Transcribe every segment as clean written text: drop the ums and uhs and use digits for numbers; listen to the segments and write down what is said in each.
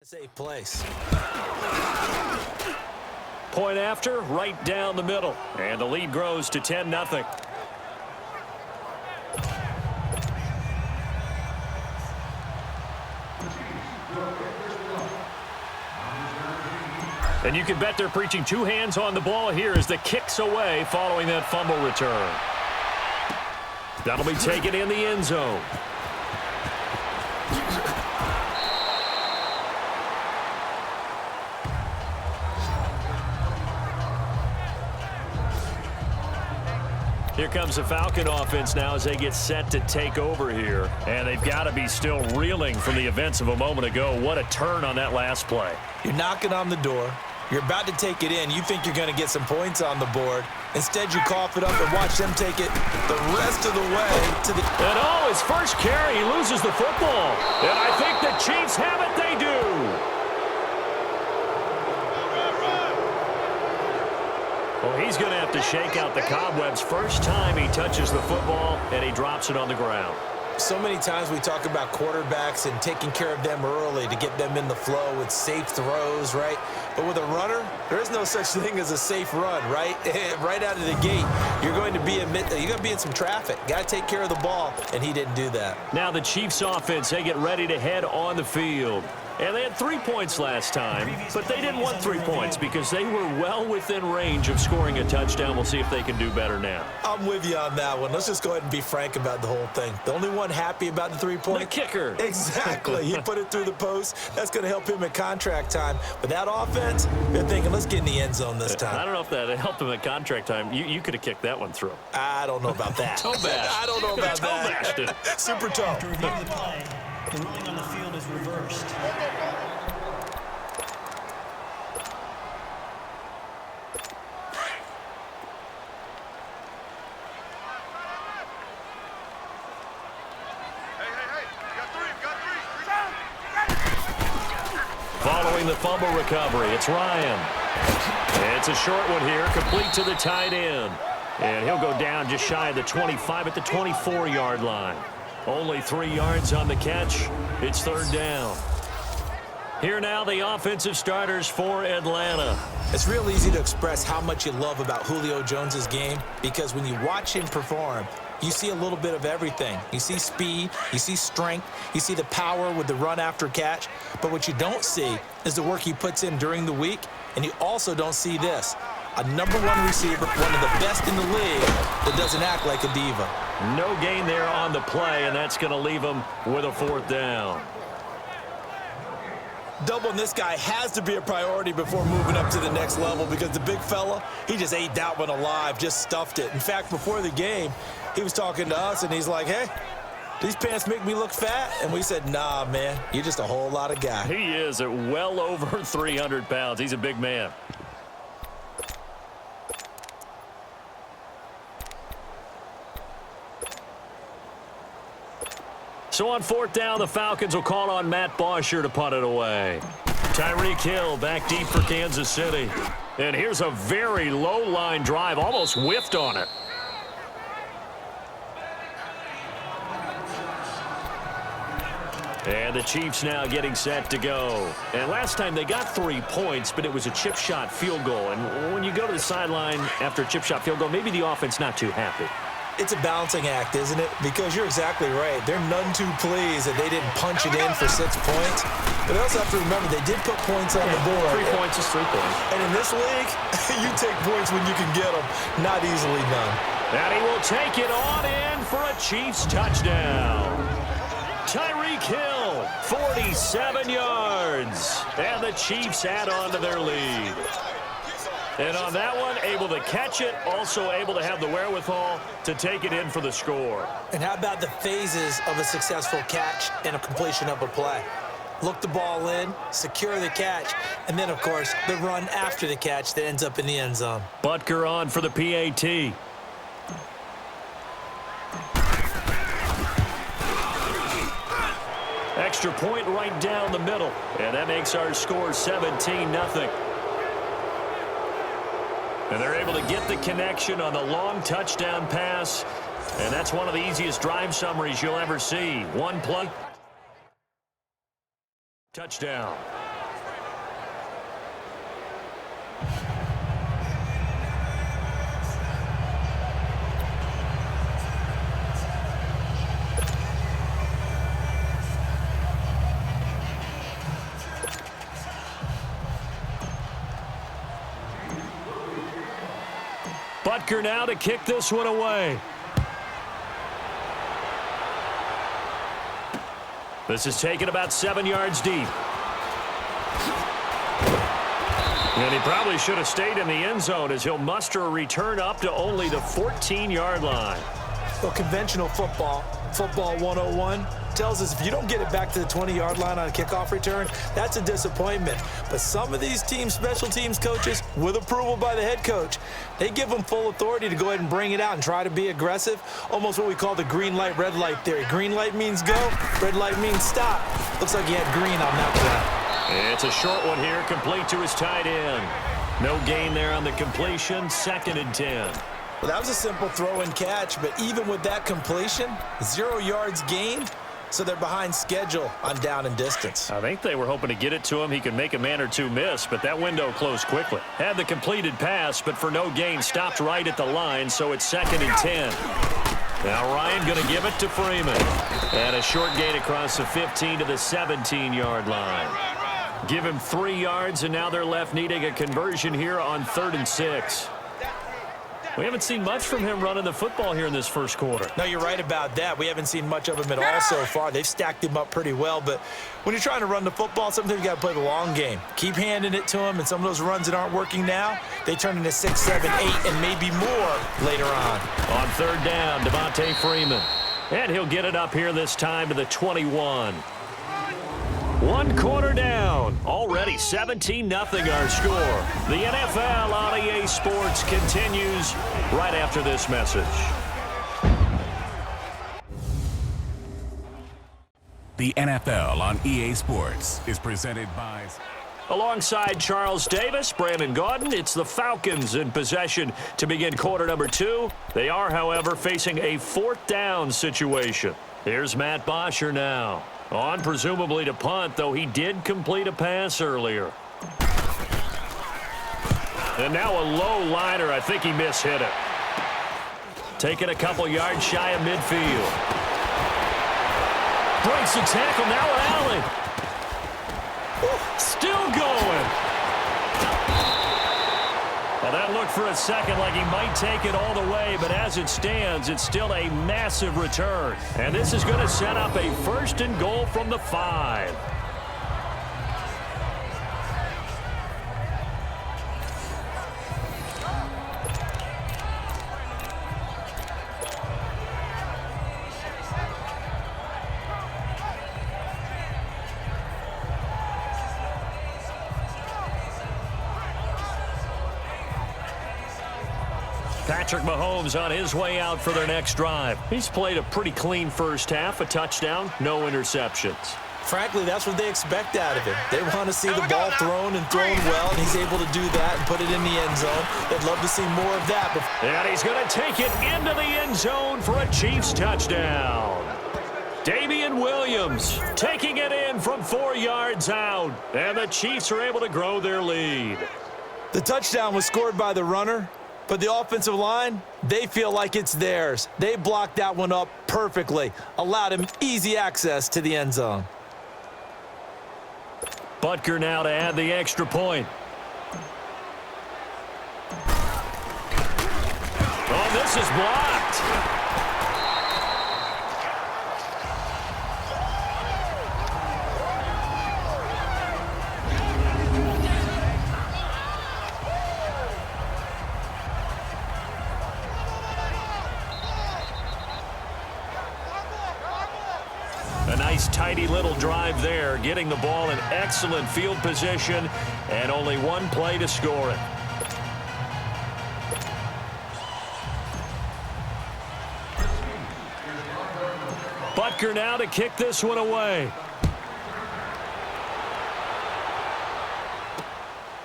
Safe place. Point after, right down the middle. And the lead grows to 10-0. And you can bet they're preaching two hands on the ball here as the kick's away following that fumble return. That'll be taken in the end zone. Here comes the Falcon offense now as they get set to take over here. And they've got to be still reeling from the events of a moment ago. What a turn on that last play. You're knocking on the door. You're about to take it in. You think you're going to get some points on the board. Instead, you cough it up and watch them take it the rest of the way to the... And oh, his first carry, he loses the football. And I think the Chiefs have it. They do. Well, he's going to have to shake out the cobwebs first time he touches the football, and he drops it on the ground. So many times we talk about quarterbacks and taking care of them early to get them in the flow with safe throws, right? But with a runner, there is no such thing as a safe run, right? Right out of the gate, you're going to be in some traffic. Got to take care of the ball, and he didn't do that. Now the Chiefs offense, they get ready to head on the field. And they had 3 points last time, but they didn't want 3 points because they were well within range of scoring a touchdown. We'll see if they can do better now. I'm with you on that one. Let's just go ahead and be frank about the whole thing. The only one happy about the 3-point? The kicker. Exactly. He put it through the post. That's going to help him at contract time. But that offense, they're thinking, let's get in the end zone this time. I don't know if that helped him at contract time. You could have kicked that one through. I don't know about that. Toe bash. I don't know about that. Super tough. To review the play, the ruling on the field is reversed. Following the fumble recovery, it's Ryan. It's a short one here, complete to the tight end. And he'll go down just shy of the 25 at the 24-yard line. Only 3 yards on the catch. It's third down. Here now, the offensive starters for Atlanta. It's real easy to express how much you love about Julio Jones' game because when you watch him perform, you see a little bit of everything. You see speed, you see strength, you see the power with the run after catch. But what you don't see is the work he puts in during the week, and you also don't see this. A #1 receiver, one of the best in the league, that doesn't act like a diva. No gain there on the play, and that's going to leave him with a 4th down. Doubling this guy has to be a priority before moving up to the next level because the big fella, he just ate that one alive, just stuffed it. In fact, before the game, he was talking to us, and he's like, hey, these pants make me look fat? And we said, nah, man, you're just a whole lot of guy. He is at well over 300 pounds. He's a big man. So on 4th down, the Falcons will call on Matt Bosher to punt it away. Tyreek Hill back deep for Kansas City. And here's a very low-line drive, almost whiffed on it. And the Chiefs now getting set to go. And last time they got 3 points, but it was a chip shot field goal. And when you go to the sideline after a chip shot field goal, maybe the offense not too happy. It's a balancing act, isn't it? Because you're exactly right. They're none too pleased that they didn't punch it in for 6 points. But they also have to remember they did put points on the board. 3 points is 3 points. And in this league, you take points when you can get them. Not easily done. And he will take it on in for a Chiefs touchdown. Tyreek Hill, 47 yards. And the Chiefs add on to their lead. And on that one, able to catch it, also able to have the wherewithal to take it in for the score. And how about the phases of a successful catch and a completion of a play? Look the ball in, secure the catch, and then, of course, the run after the catch that ends up in the end zone. Butker on for the PAT. Extra point right down the middle. And that makes our score 17-0. And they're able to get the connection on the long touchdown pass. And that's one of the easiest drive summaries you'll ever see. One play. Touchdown. Butker now to kick this one away. This is taken about 7 yards deep. And he probably should have stayed in the end zone as he'll muster a return up to only the 14-yard line. Well, conventional football 101, tells us if you don't get it back to the 20-yard line on a kickoff return, that's a disappointment. But some of these special teams coaches, with approval by the head coach, they give them full authority to go ahead and bring it out and try to be aggressive, almost what we call the green light, red light theory. Green light means go, red light means stop. Looks like he had green on that play. It's a short one here, complete to his tight end. No gain there on the completion, 2nd and 10. Well, that was a simple throw and catch, but even with that completion, 0 yards gained, so they're behind schedule on down and distance. I think they were hoping to get it to him. He could make a man or two miss, but that window closed quickly. Had the completed pass, but for no gain, stopped right at the line, so it's 2nd and 10. Now Ryan going to give it to Freeman. And a short gain across the 15 to the 17-yard line. Give him 3 yards, and now they're left needing a conversion here on 3rd and 6. We haven't seen much from him running the football here in this first quarter. No, you're right about that. We haven't seen much of him at all so far. They've stacked him up pretty well, but when you're trying to run the football, sometimes you got to play the long game. Keep handing it to him, and some of those runs that aren't working now, they turn into 6, 7, 8, and maybe more later on. On 3rd down, Devontae Freeman. And he'll get it up here this time to the 21. 1 quarter down. Already 17-0 our score. The NFL on EA Sports continues right after this message. The NFL on EA Sports is presented by... Alongside Charles Davis, Brandon Gaudin, it's the Falcons in possession to begin quarter number 2. They are, however, facing a 4th down situation. Here's Matt Bosher now. On presumably to punt, though he did complete a pass earlier. And now a low liner. I think he mishit it. Taking a couple yards shy of midfield. Breaks the tackle. Now an alley. Still going. Well, that looked for a second like he might take it all the way, but as it stands, it's still a massive return. And this is going to set up a 1st and goal from the 5. Patrick Mahomes on his way out for their next drive. He's played a pretty clean first half, a touchdown, no interceptions. Frankly, that's what they expect out of him. They want to see the ball thrown and thrown well, and he's able to do that and put it in the end zone. They'd love to see more of that. And he's going to take it into the end zone for a Chiefs touchdown. Damian Williams taking it in from 4 yards out, and the Chiefs are able to grow their lead. The touchdown was scored by the runner, but the offensive line, they feel like it's theirs. They blocked that one up perfectly, allowed him easy access to the end zone. Butker now to add the extra point. Oh, this is blocked. A nice, tidy little drive there, getting the ball in excellent field position, and only one play to score it. Butker now to kick this one away.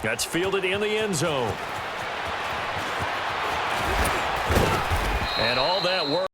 That's fielded in the end zone. And all that work.